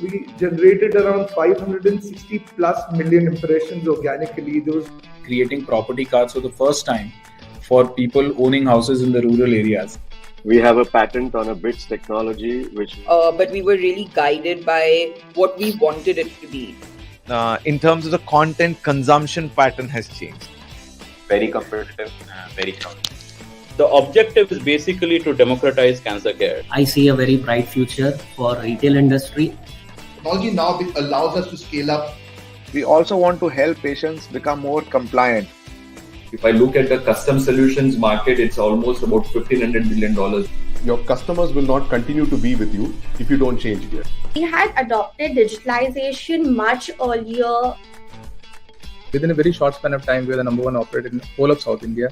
We generated around 560 plus million impressions organically. Those creating property cards for the first time for people owning houses in the rural areas. We have a patent on a bits technology, which... But we were really guided by what we wanted it to be. In terms of the content consumption pattern has changed. Very competitive, very crowded. The objective is basically to democratize cancer care. I see a very bright future for retail industry. Technology now allows us to scale up. We also want to help patients become more compliant. If I look at the custom solutions market, it's almost about $1,500 billion. Your customers will not continue to be with you if you don't change here. We had adopted digitalization much earlier. Within a very short span of time, we are the number one operator in the whole of South India.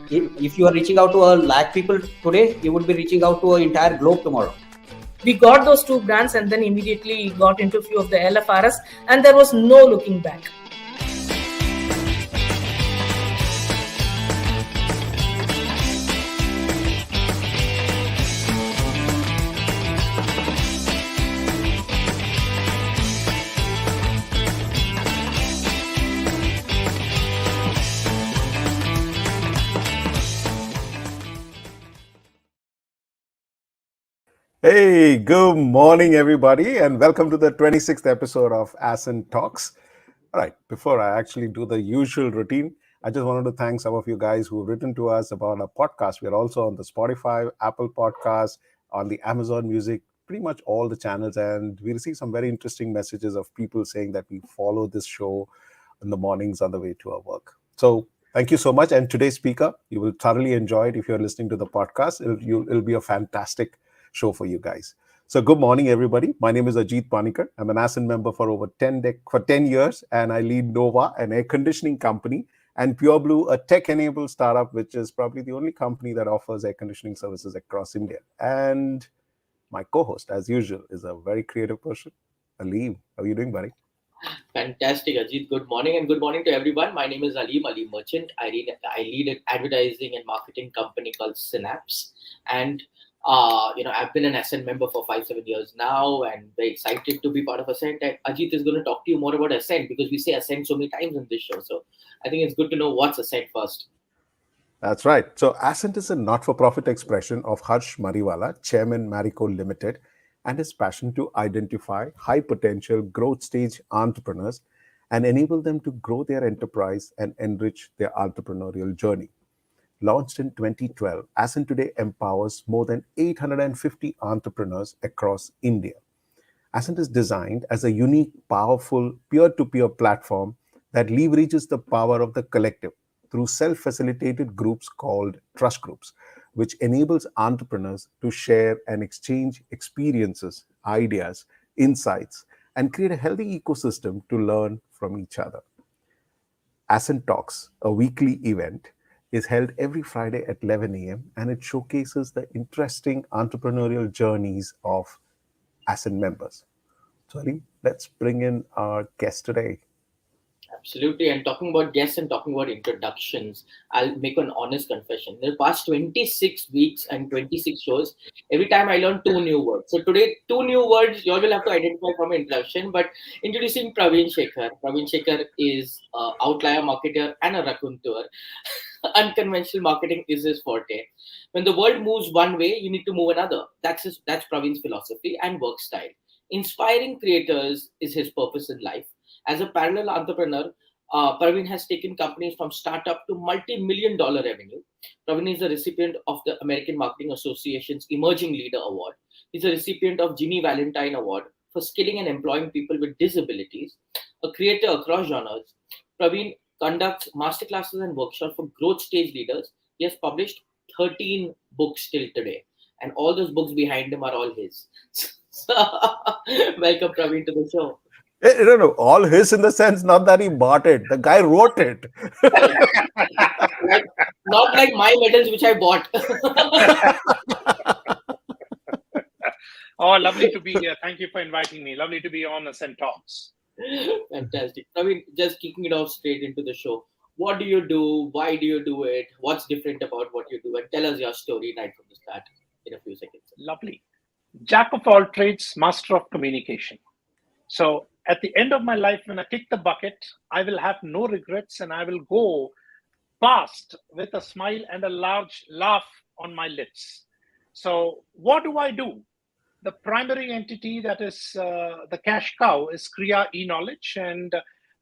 If you are reaching out to a lakh people today, you would be reaching out to an entire globe tomorrow. We got those two brands and then immediately got into a few of the LFRs, and there was no looking back. Hey, good morning, everybody, and welcome to the 26th episode of Ascent Talks. All right, before I actually do the usual routine, I just wanted to thank some of you guys who have written to us about our podcast. We're also on the Spotify, Apple Podcasts, on the Amazon Music, pretty much all the channels, and we received some very interesting messages of people saying that we follow this show in the mornings on the way to our work. So thank you so much. And today's speaker, you will thoroughly enjoy it if you're listening to the podcast. It'll be a fantastic show for you guys. So good morning, everybody. My name is Ajit Panikar. I'm an Ascent member for over 10 years, and I lead Nova, an air conditioning company, and Pure Blue, a tech-enabled startup, which is probably the only company that offers air conditioning services across India. And my co-host, as usual, is a very creative person, Aleem. How are you doing, buddy? Fantastic, Ajit. Good morning, and good morning to everyone. My name is Aleem Merchant. I lead an advertising and marketing company called Synapse, and I've been an Ascent member for 5-7 years now, and very excited to be part of Ascent. And Ajit is going to talk to you more about Ascent because we say Ascent so many times in this show. So I think it's good to know what's Ascent first. That's right. So Ascent is a not-for-profit expression of Harsh Mariwala, Chairman Marico Limited, and his passion to identify high-potential growth stage entrepreneurs and enable them to grow their enterprise and enrich their entrepreneurial journey. Launched in 2012, Ascent today empowers more than 850 entrepreneurs across India. Ascent is designed as a unique, powerful, peer-to-peer platform that leverages the power of the collective through self-facilitated groups called trust groups, which enables entrepreneurs to share and exchange experiences, ideas, insights, and create a healthy ecosystem to learn from each other. Ascent Talks, a weekly event, is held every Friday at 11 a.m. and it showcases the interesting entrepreneurial journeys of Ascent members. So, Ali, let's bring in our guest today. Absolutely. And talking about guests and talking about introductions, I'll make an honest confession. In the past 26 weeks and 26 shows, every time I learn 2 new words. So today, 2 new words you all will have to identify from an introduction. But introducing Pravin Shekar. Pravin Shekar is an outlier marketer and a raconteur. Unconventional marketing is his forte. When the world moves one way, you need to move another. That's Pravin's philosophy and work style. Inspiring creators is his purpose in life. As a parallel entrepreneur, Pravin has taken companies from startup to multi-million-dollar revenue. Pravin is a recipient of the American Marketing Association's Emerging Leader Award. He's a recipient of Ginny Valentine Award for skilling and employing people with disabilities. A creator across genres, Pravin conducts masterclasses and workshops for growth stage leaders. He has published 13 books till today, and all those books behind him are all his. Welcome, Pravin, to the show. No, all his in the sense, not that he bought it. The guy wrote it. Not like my medals, which I bought. Oh, lovely to be here. Thank you for inviting me. Lovely to be on Ascent Talks. Fantastic. I mean, just kicking it off straight into the show. What do you do? Why do you do it? What's different about what you do? And tell us your story right from the start. in a few seconds. Lovely. Jack of all trades, master of communication. So at the end of my life, when I kick the bucket, I will have no regrets and I will go past with a smile and a large laugh on my lips. So what do? The primary entity that is the cash cow is Kriya eKnowledge, and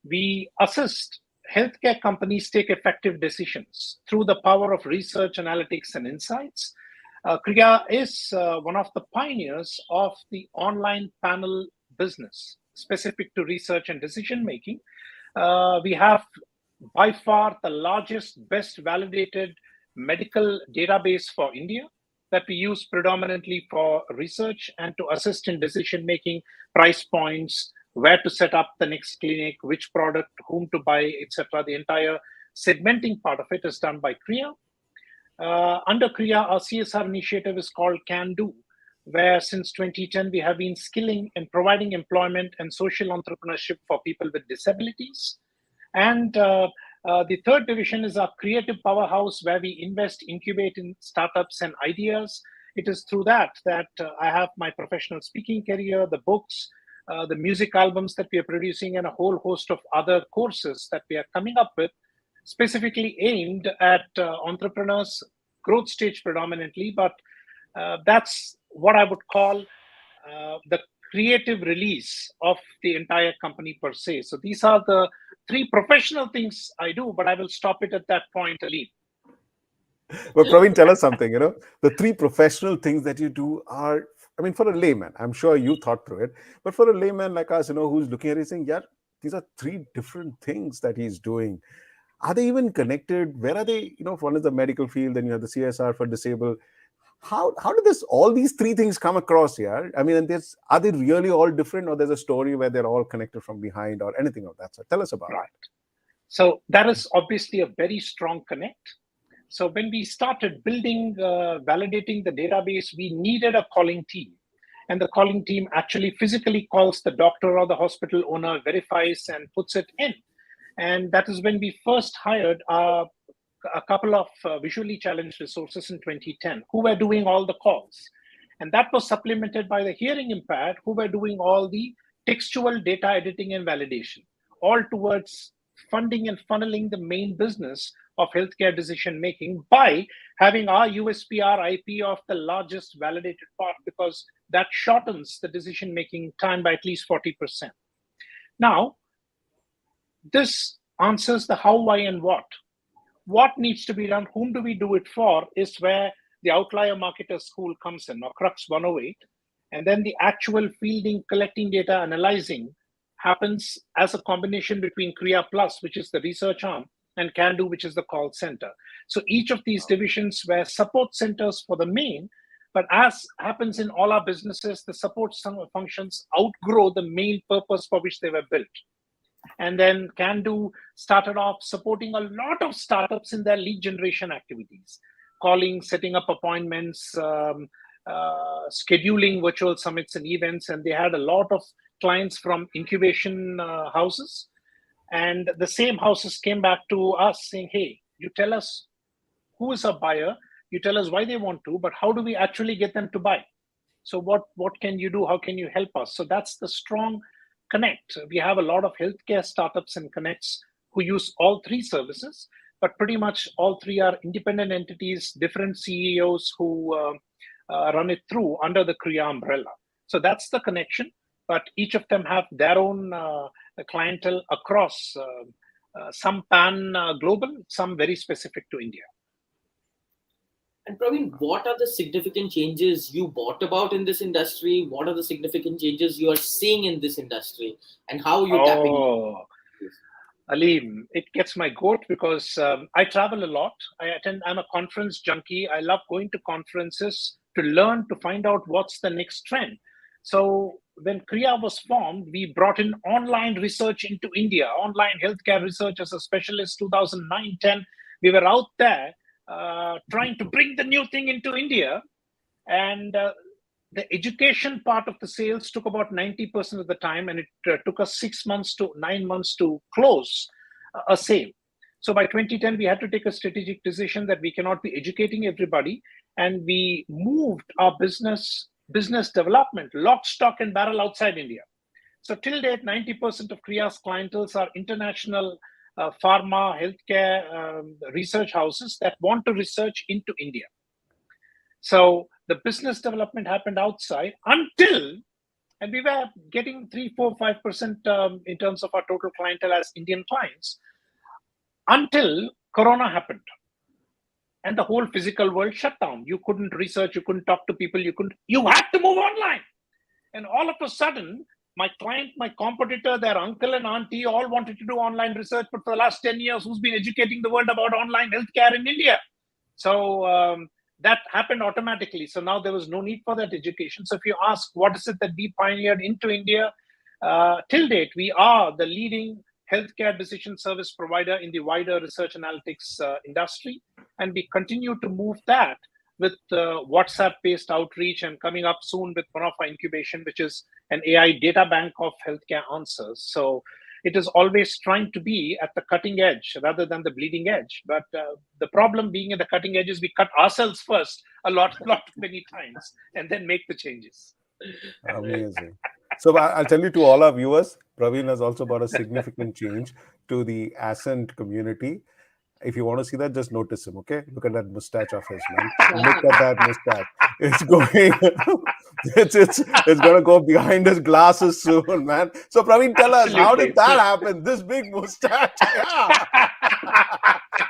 we assist healthcare companies take effective decisions through the power of research, analytics, and insights. Kriya is one of the pioneers of the online panel business specific to research and decision making. We have by far the largest, best validated medical database for India that we use predominantly for research and to assist in decision making, price points, where to set up the next clinic, which product, whom to buy, etc. The entire segmenting part of it is done by Kriya. Under Kriya, our CSR initiative is called Can Do, where since 2010 we have been skilling and providing employment and social entrepreneurship for people with disabilities. And the third division is our creative powerhouse, where we invest, incubate in startups and ideas. It is through that I have my professional speaking career, the books, the music albums that we are producing, and a whole host of other courses that we are coming up with, specifically aimed at entrepreneurs, growth stage predominantly, but that's what I would call the creative release of the entire company per se. So these are the three professional things I do, but I will stop it at that point, Aleem. Well, Pravin, tell us something. The three professional things that you do are, for a layman, I'm sure you thought through it, but for a layman like us, who's looking at it saying, yeah, these are three different things that he's doing. Are they even connected? Where are they? One is the medical field, then you have the CSR for disabled. How do all these three things come across here? Are they really all different, or there's a story where they're all connected from behind or anything of that sort? Tell us about it. So that is obviously a very strong connect. So when we started building, validating the database, we needed a calling team. And the calling team actually physically calls the doctor or the hospital owner, verifies and puts it in. And that is when we first hired a couple of visually challenged resources in 2010 who were doing all the calls. And that was supplemented by the hearing impaired who were doing all the textual data editing and validation, all towards funding and funneling the main business of healthcare decision making by having our USP, our IP of the largest validated part, because that shortens the decision making time by at least 40%. Now, this answers the how, why, and what. What needs to be done, whom do we do it for, is where the outlier marketer school comes in, or Crux 108. And then the actual fielding, collecting data, analyzing happens as a combination between Kriya Plus, which is the research arm, and Can Do, which is the call center. So each of these divisions were support centers for the main, but as happens in all our businesses, the support functions outgrow the main purpose for which they were built. And then Can Do started off supporting a lot of startups in their lead generation activities, calling, setting up appointments, scheduling virtual summits and events. And they had a lot of clients from incubation houses. And the same houses came back to us saying, hey, you tell us who is a buyer, you tell us why they want to, but how do we actually get them to buy? So what can you do? How can you help us? So that's the strong connect. We have a lot of healthcare startups and connects who use all three services, but pretty much all three are independent entities, different CEOs who run it through under the Kriya umbrella. So that's the connection, but each of them have their own clientele across some pan-global, some very specific to India. And Pravin, what are the significant changes you brought about in this industry? What are the significant changes you are seeing in this industry, and how you tapping? Aleem, it gets my goat because I travel a lot. I'm a conference junkie. I love going to conferences to learn, to find out what's the next trend. So when Kriya was formed, we brought in online research into India, online healthcare research as a specialist, 2009-10. We were out there trying to bring the new thing into India. And the education part of the sales took about 90% of the time, and it took us 6 months to 9 months to close a sale. So by 2010, we had to take a strategic decision that we cannot be educating everybody and we moved our business development lock, stock, and barrel outside India. So till date, 90% of Kriya's clientele are international pharma, healthcare, research houses that want to research into India. So the business development happened outside until, and we were getting 3, 4, 5% in terms of our total clientele as Indian clients, until Corona happened. And the whole physical world shut down. You couldn't research, you couldn't talk to people, you had to move online. And all of a sudden, my client, my competitor, their uncle and auntie all wanted to do online research, but for the last 10 years, who's been educating the world about online healthcare in India? So that happened automatically. So now there was no need for that education. So if you ask, what is it that we pioneered into India? Till date, we are the leading healthcare decision service provider in the wider research analytics industry. And we continue to move that with WhatsApp-based outreach, and coming up soon with one of our incubation, which is an AI data bank of healthcare answers. So it is always trying to be at the cutting edge rather than the bleeding edge. But the problem being at the cutting edge is we cut ourselves first a lot many times and then make the changes. Amazing. So I'll tell you to all our viewers, Pravin has also brought a significant change to the Ascent community. If you want to see that, just notice him, okay? Look at that mustache of his, man. Look at that mustache. It's going, it's going to go behind his glasses soon, man. So Pravin, tell us, how did that happen? This big mustache. Yeah.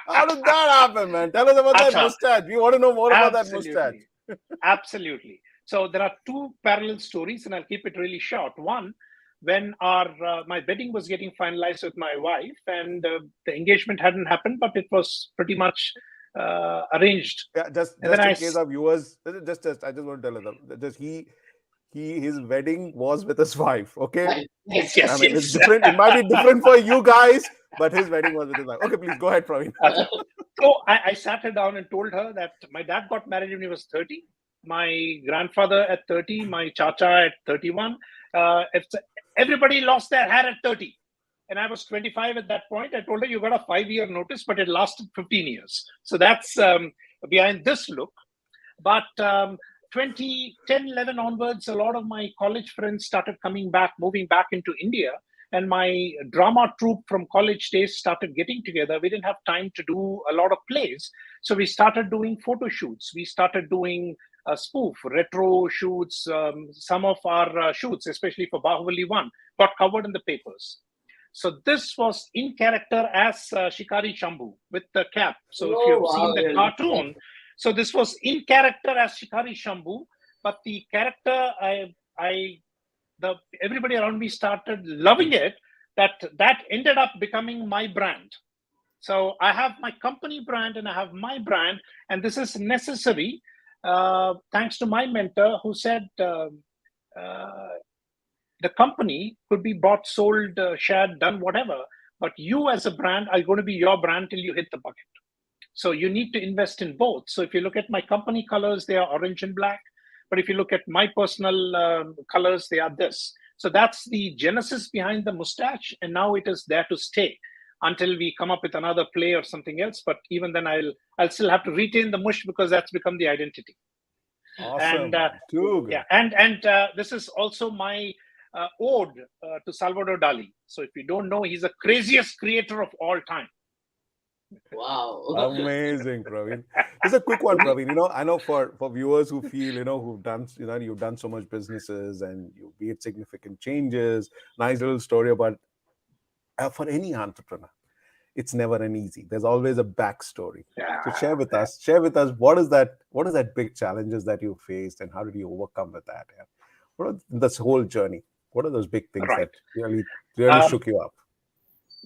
How did that happen, man? Tell us about that mustache. We want to know more about that mustache. Absolutely. So there are two parallel stories, and I'll keep it really short. One, when my wedding was getting finalized with my wife, and the engagement hadn't happened, but it was pretty much arranged. Yeah, just in case of viewers, I just want to tell them, his wedding was with his wife. Okay. Yes. It's different. It might be different for you guys, but his wedding was with his wife. Okay, please go ahead, Pravin. So I sat her down and told her that my dad got married when he was 30. My grandfather at 30, my chacha at 31. Everybody lost their hair at 30. And I was 25 at that point. I told her, you got a 5-year notice, but it lasted 15 years. So that's behind this look. But 2010, 11 onwards, a lot of my college friends started moving back into India. And my drama troupe from college days started getting together. We didn't have time to do a lot of plays. So we started doing photo shoots. We started doing spoof, retro shoots. Some of our shoots, especially for Bahubali 1, got covered in the papers. So this was in character as Shikari Shambhu with the cap. So if you've seen the cartoon, so this was in character as Shikari Shambhu, but the character, everybody around me started loving it, that ended up becoming my brand. So I have my company brand and I have my brand, and this is necessary thanks to my mentor who said the company could be bought, sold, shared, done, whatever, but you as a brand are going to be your brand till you hit the bucket. So you need to invest in both. So if you look at my company colors, they are orange and black. But if you look at my personal colors, they are this. So that's the genesis behind the mustache. And now it is there to stay until we come up with another play or something else. But even then, I'll still have to retain the mush because that's become the identity. Awesome. And this is also my ode to Salvador Dali. So if you don't know, he's the craziest creator of all time. Wow. Amazing, Pravin. Just a quick one, Pravin. I know for viewers who feel, who've done, you've done so much businesses and you've made significant changes. Nice little story about for any entrepreneur. It's never an easy. There's always a backstory. So share with us what is that big challenges that you faced and how did you overcome with that? Yeah. What are this whole journey? What are those big things that really shook you up?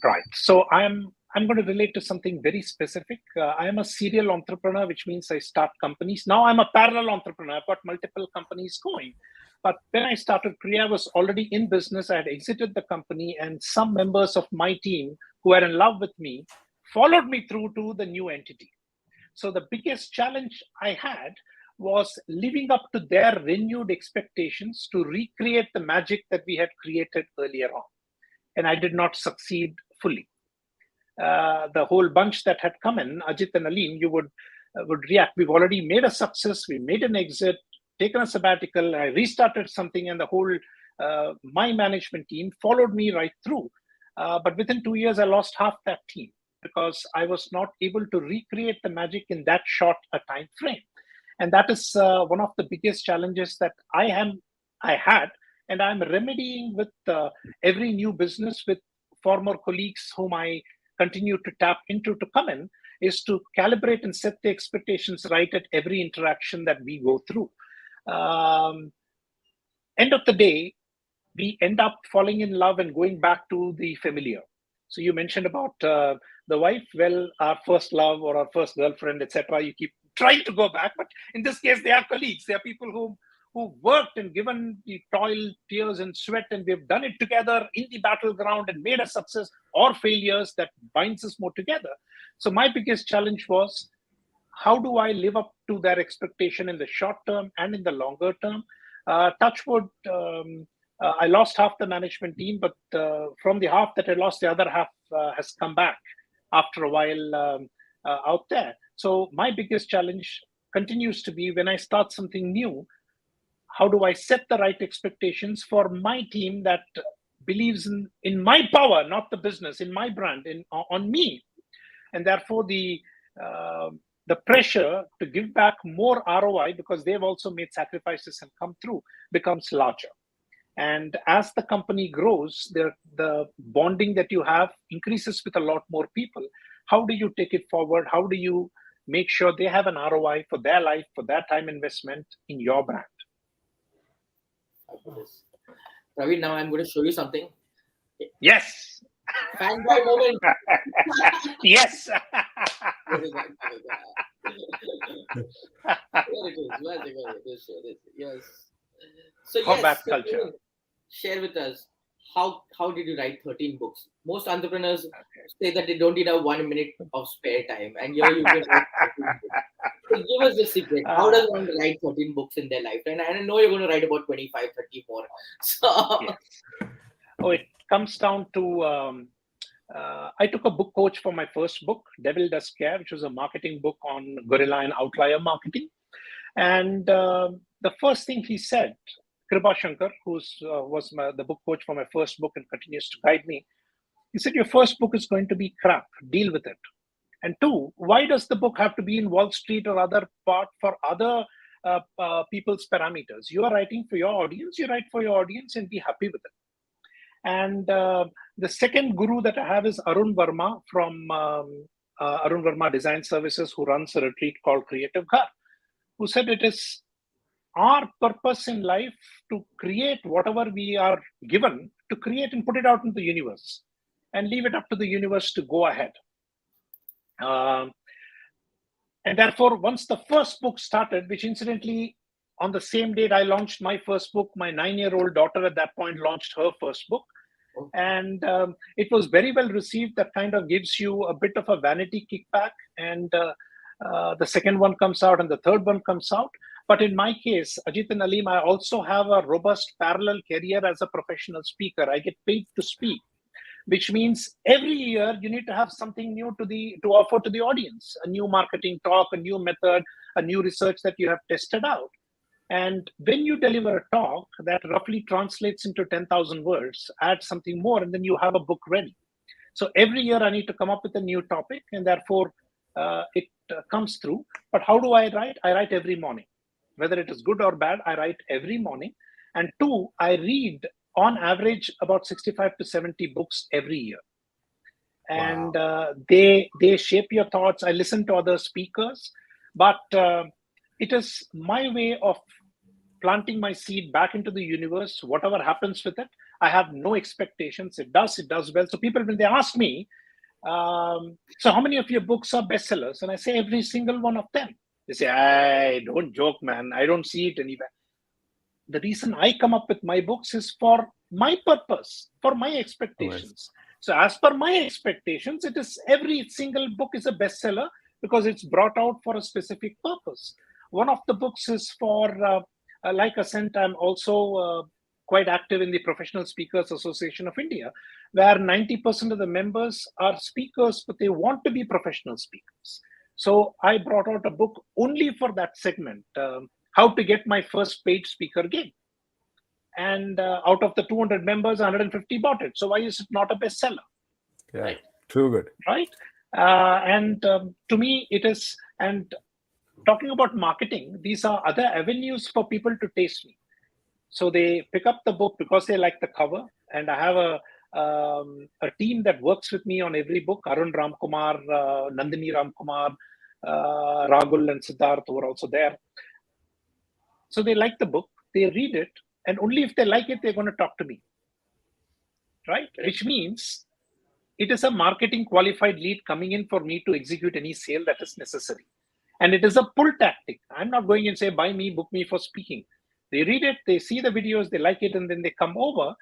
Right. So I'm going to relate to something very specific. I am a serial entrepreneur, which means I start companies. Now I'm a parallel entrepreneur. I've got multiple companies going. But when I started Kriya, I was already in business. I had exited the company, and some members of my team who were in love with me followed me through to the new entity. So the biggest challenge I had was living up to their renewed expectations to recreate the magic that we had created earlier on. And I did not succeed fully. The whole bunch that had come in, Ajit and Aleem, you would would react. We've already made a success, we made an exit, taken a sabbatical, I restarted something, and the whole my management team followed me right through. But within 2 years, I lost half that team because I was not able to recreate the magic in that short a time frame. And that is one of the biggest challenges that I had, and I'm remedying with every new business with former colleagues whom I continue to tap into to come in, is to calibrate and set the expectations right at every interaction that we go through. End of the day, we end up falling in love and going back to the familiar. So you mentioned about the wife. Well, our first love or our first girlfriend, etc. You keep trying to go back, but in this case, they are colleagues. They are people who worked and given the toil, tears, and sweat, and we've done it together in the battleground and made a success or failures that binds us more together. So my biggest challenge was, how do I live up to their expectation in the short term and in the longer term? Touch wood, I lost half the management team, but from the half that I lost, the other half has come back after a while out there. So my biggest challenge continues to be, when I start something new, how do I set the right expectations for my team that believes in my power, not the business, in my brand, on me? And therefore, the pressure to give back more ROI, because they've also made sacrifices and come through, becomes larger. And as the company grows, the bonding that you have increases with a lot more people. How do you take it forward? How do you make sure they have an ROI for their life, for their time investment in your brand? Pravin, now I'm going to show you something. Yes. Fanboy moment. Yes. Yes. So Combat yes, culture. Share with us, how did you write 13 books? Most entrepreneurs say that they don't need a 1 minute of spare time, and here you can write 13 books. So give us the secret. How does one write 13 books in their lifetime? And I know you're going to write about 25, 30 more. So yes. Oh, it comes down to I took a book coach for my first book, Devil Does Care, which was a marketing book on guerrilla and outlier marketing. And the first thing he said, Pravin Shekar, who was the book coach for my first book and continues to guide me, he said, your first book is going to be crap. Deal with it. And two, why does the book have to be in Wall Street or other part for other people's parameters? You are writing for your audience. You write for your audience and be happy with it. And the second guru that I have is Arun Verma from Arun Verma Design Services, who runs a retreat called Creative Ghar, who said it is our purpose in life to create whatever we are given, to create and put it out into the universe and leave it up to the universe to go ahead. And therefore, once the first book started, which incidentally, on the same date I launched my first book, my 9-year-old daughter at that point launched her first book. And it was very well received. That kind of gives you a bit of a vanity kickback. And the second one comes out and the third one comes out. But in my case, Ajit and Aleem, I also have a robust parallel career as a professional speaker. I get paid to speak, which means every year you need to have something new to offer to the audience, a new marketing talk, a new method, a new research that you have tested out. And when you deliver a talk that roughly translates into 10,000 words, add something more, and then you have a book ready. So every year I need to come up with a new topic, and therefore it comes through. But how do I write? I write every morning. Whether it is good or bad, I write every morning. And two, I read on average about 65 to 70 books every year. And they shape your thoughts. I listen to other speakers, but it is my way of planting my seed back into the universe. Whatever happens with it, I have no expectations. It does well. So people, when they ask me, so how many of your books are bestsellers? And I say every single one of them. They say, "I don't joke, man. I don't see it anywhere." The reason I come up with my books is for my purpose, for my expectations. So as per my expectations, it is every single book is a bestseller because it's brought out for a specific purpose. One of the books is for, like Ascent, I'm also quite active in the Professional Speakers Association of India, where 90% of the members are speakers, but they want to be professional speakers. So I brought out a book only for that segment, how to get my first paid speaker gig. And out of the 200 members, 150 bought it. So why is it not a bestseller? Yeah, right. Too good. Right. To me, it is. And talking about marketing, these are other avenues for people to taste me. So they pick up the book because they like the cover, and I have a team that works with me on every book. Arun Ramkumar, Nandini Ramkumar, Ragul and Siddharth were also there. So they like the book, they read it, and only if they like it, they're going to talk to me. Right? Which means it is a marketing qualified lead coming in for me to execute any sale that is necessary. And it is a pull tactic. I'm not going and say, buy me, book me for speaking. They read it, they see the videos, they like it, and then they come over,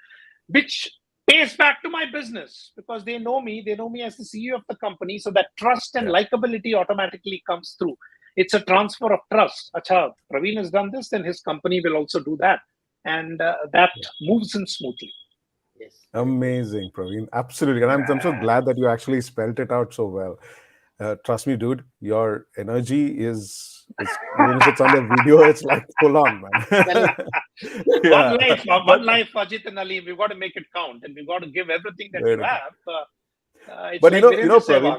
which pays back to my business because they know me as the CEO of the company. So that trust and likability automatically comes through. It's a transfer of trust. Acha, Pravin has done this, then his company will also do that. And that moves in smoothly. Yes. Amazing, Pravin. Absolutely. And I'm so glad that you actually spelled it out so well. Trust me, dude, your energy is even if it's on the video, it's like full on, man. One life, Ajit and Aleem, we've got to make it count, and we've got to give everything that you have. But like Pravin,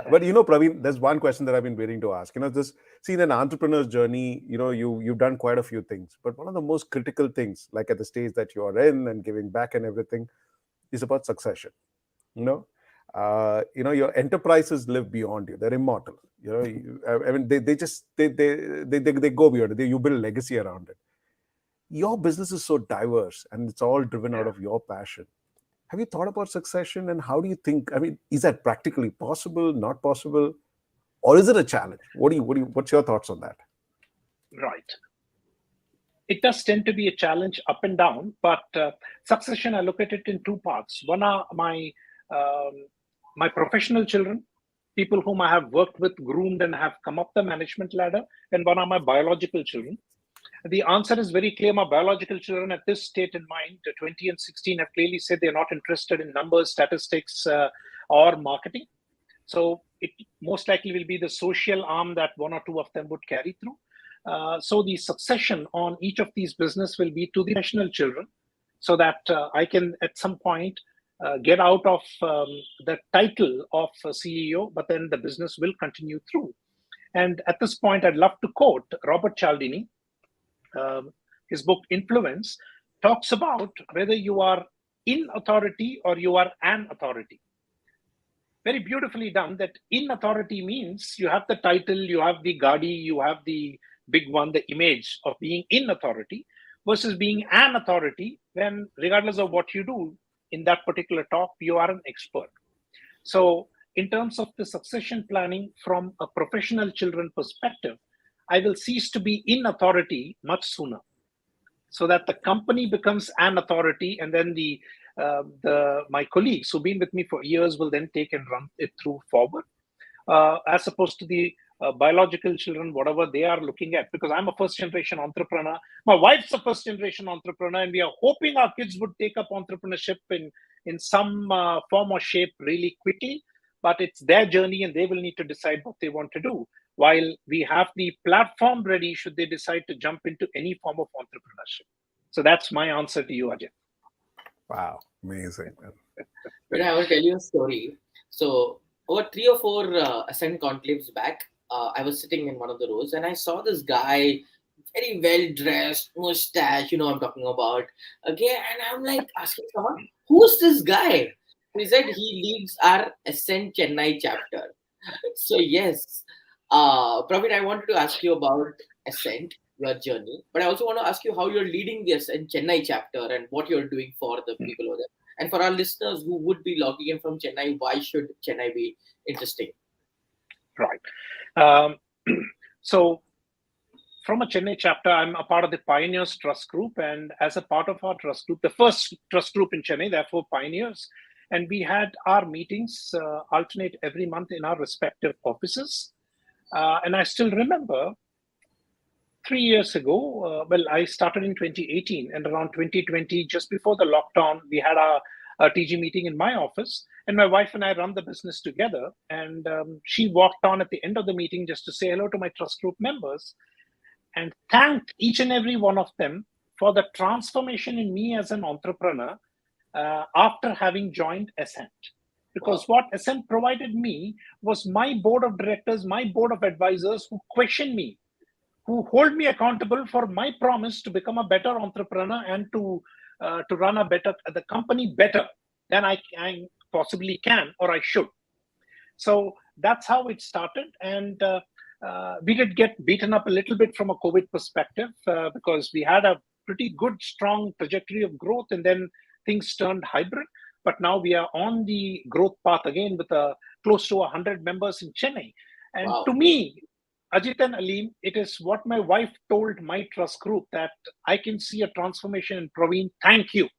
but Pravin, there's one question that I've been waiting to ask. This in an entrepreneur's journey, you've done quite a few things, but one of the most critical things, like at the stage that you are in and giving back and everything, is about succession. Your enterprises live beyond you; they're immortal. I mean, they go beyond it. You build legacy around it. Your business is so diverse, and it's all driven out of your passion. Have you thought about succession, and how do you think? I mean, is that practically possible? Not possible, or is it a challenge? What's your thoughts on that? Right. It does tend to be a challenge up and down, but succession, I look at it in two parts. One are my professional children, people whom I have worked with, groomed, and have come up the management ladder, and one are my biological children. The answer is very clear. My biological children at this state in mind, 20 and 16, have clearly said they're not interested in numbers, statistics, or marketing. So it most likely will be the social arm that one or two of them would carry through. So the succession on each of these business will be to the professional children, so that I can at some point get out of the title of CEO, but then the business will continue through. And at this point, I'd love to quote Robert Cialdini. His book Influence talks about whether you are in authority or you are an authority. Very beautifully done. That in authority means you have the title, you have the gadi, you have the big one, the image of being in authority, versus being an authority when, regardless of what you do in that particular talk, you are an expert. So in terms of the succession planning from a professional children perspective, I will cease to be in authority much sooner, so that the company becomes an authority, and then my colleagues who've been with me for years will then take and run it through forward, as opposed to the biological children, whatever they are looking at. Because I'm a first-generation entrepreneur, my wife's a first-generation entrepreneur, and we are hoping our kids would take up entrepreneurship in some form or shape really quickly. But it's their journey, and they will need to decide what they want to do, while we have the platform ready should they decide to jump into any form of entrepreneurship. So that's my answer to you, Ajay. Wow, amazing. But I will tell you a story. So over 3 or 4 Ascent conclaves back, I was sitting in one of the rows, and I saw this guy, very well dressed, mustache, I'm talking about. Okay, and I'm like asking someone, who's this guy? He said he leads our Ascent Chennai chapter. So yes, Pravin, I wanted to ask you about Ascent, your journey, but I also want to ask you how you're leading the Ascent Chennai chapter and what you're doing for the people over there. And for our listeners who would be logging in from Chennai, why should Chennai be interesting? Right. So from a Chennai chapter, I'm a part of the Pioneers Trust Group. And as a part of our trust group, the first trust group in Chennai, therefore Pioneers, and we had our meetings alternate every month in our respective offices. And I still remember 3 years ago, I started in 2018, and around 2020, just before the lockdown, we had a TG meeting in my office. And my wife and I run the business together. And she walked on at the end of the meeting just to say hello to my trust group members and thanked each and every one of them for the transformation in me as an entrepreneur after having joined Ascent. Because what Ascent provided me was my board of directors, my board of advisors who question me, who hold me accountable for my promise to become a better entrepreneur and to run the company better than I possibly can or I should. So that's how it started. And we did get beaten up a little bit from a COVID perspective because we had a pretty good, strong trajectory of growth, and then things turned hybrid. But now we are on the growth path again with close to 100 members in Chennai. And to me, Ajit and Aleem, it is what my wife told my trust group, that I can see a transformation in Pravin. Thank you.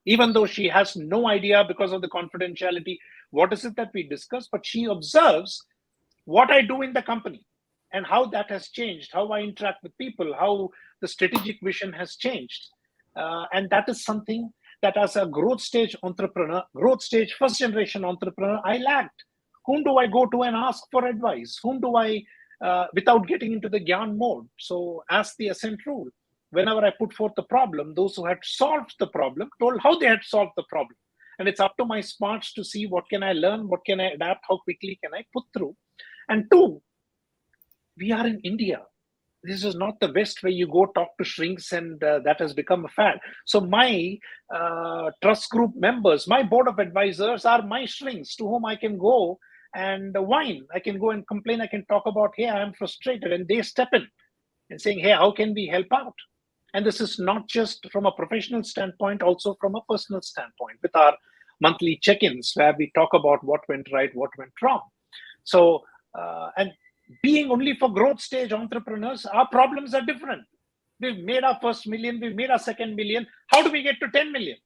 Even though she has no idea because of the confidentiality, what is it that we discuss, but she observes what I do in the company and how that has changed, how I interact with people, how the strategic vision has changed. And that is something that as a growth stage entrepreneur, growth stage first generation entrepreneur, I lacked. Whom do I go to and ask for advice? Whom do I, without getting into the Gyan mode? So as the Ascent rule, whenever I put forth the problem, those who had solved the problem told how they had solved the problem. And it's up to my smarts to see what can I learn, what can I adapt, how quickly can I put through. And two, we are in India. This is not the West where you go talk to shrinks and that has become a fad. So my trust group members, my board of advisors are my shrinks to whom I can go and whine. I can go and complain. I can talk about, hey, I am frustrated. And they step in and saying, hey, how can we help out? And this is not just from a professional standpoint, also from a personal standpoint with our monthly check-ins where we talk about what went right, what went wrong. So, and being only for growth stage entrepreneurs, our problems are different. We've made our first million, we've made our second million. How do we get to 10 million?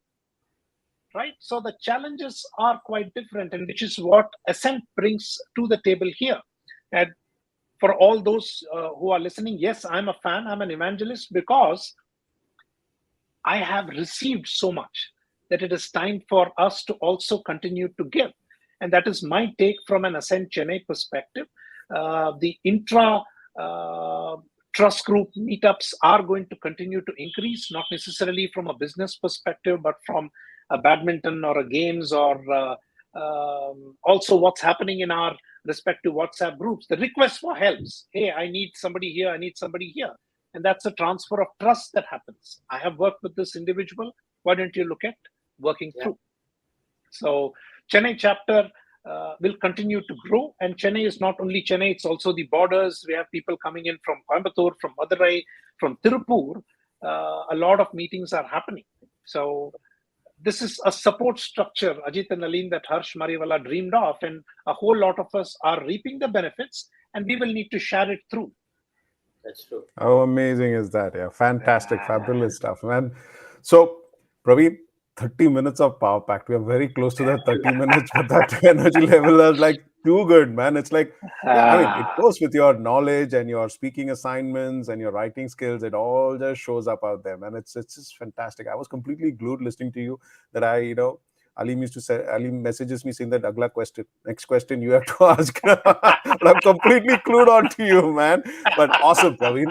Right? So the challenges are quite different, and which is what Ascent brings to the table here. And for all those who are listening, yes, I'm a fan, I'm an evangelist, because I have received so much that it is time for us to also continue to give. And that is my take from an Ascent Chennai perspective. The intra trust group meetups are going to continue to increase, not necessarily from a business perspective, but from a badminton or a games or also what's happening in our respective WhatsApp groups. The request for helps. Hey, I need somebody here. I need somebody here. And that's a transfer of trust that happens. I have worked with this individual. Why don't you look at working through? So Chennai chapter will continue to grow. And Chennai is not only Chennai, it's also the borders. We have people coming in from Coimbatore, from Madurai, from Tirupur. A lot of meetings are happening. So this is a support structure, Ajit and Aleem, that Harsh Mariwala dreamed of, and a whole lot of us are reaping the benefits, and we will need to share it through. That's true. How amazing is that? Yeah, fantastic, fabulous stuff, man. So, Praveen, 30 minutes of power pack. We are very close to that 30 minutes, but that energy level is like too good, man. It's like, I mean, it goes with your knowledge and your speaking assignments and your writing skills. It all just shows up out there, man. It's just fantastic. I was completely glued listening to you. That Aleem used to say, Aleem messages me saying that Agla question, next question you have to ask. But I'm completely clued on to you, man. But awesome, Praveen.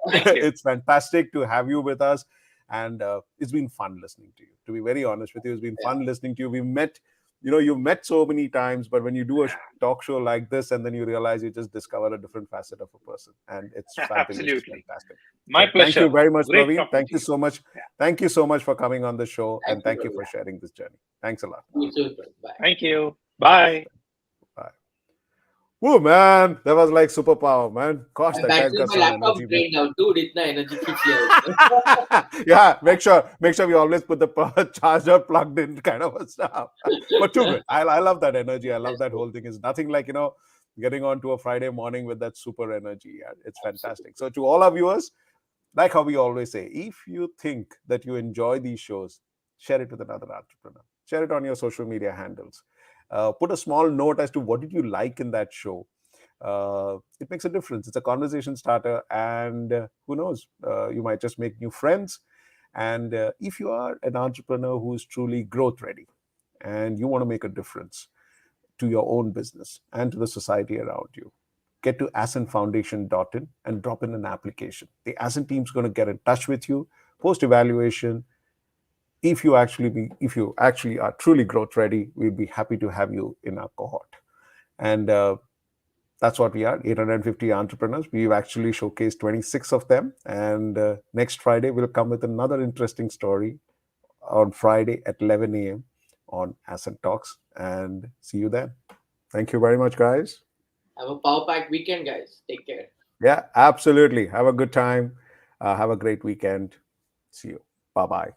It's fantastic to have you with us. And it's been fun listening to you. To be very honest with you, it's been fun listening to you. We've met, you've met so many times, but when you do a talk show like this, and then you realize you just discover a different facet of a person. And it's fabulous. Absolutely. Fantastic. My pleasure. Thank you very much, Great Praveen. Thank you so much. Yeah. Thank you so much for coming on the show. And thank you for sharing this journey. Thanks a lot. You too. Bye. Thank you. Bye. Bye. Oh man, that was like superpower, man. Gosh, that guy's got my some laptop energy. drained out, dude. Itna energy khich Yeah, make sure we always put the charger plugged in, kind of a stuff. But too good. I love that energy. I love that whole thing. It's nothing like getting on to a Friday morning with that super energy. Yeah, it's fantastic. So to all our viewers, like how we always say, if you think that you enjoy these shows, share it with another entrepreneur. Share it on your social media handles. Put a small note as to what did you like in that show. It makes a difference. It's a conversation starter, and who knows, you might just make new friends. And if you are an entrepreneur who is truly growth ready and you want to make a difference to your own business and to the society around you, get to ascentfoundation.in and drop in an application. The Ascent team's going to get in touch with you post-evaluation. If you actually are truly growth ready, we'd be happy to have you in our cohort. And that's what we are, 850 entrepreneurs. We've actually showcased 26 of them. And next Friday, we'll come with another interesting story on Friday at 11 a.m. on Ascent Talks. And see you then. Thank you very much, guys. Have a power-packed weekend, guys. Take care. Yeah, absolutely. Have a good time. Have a great weekend. See you. Bye-bye.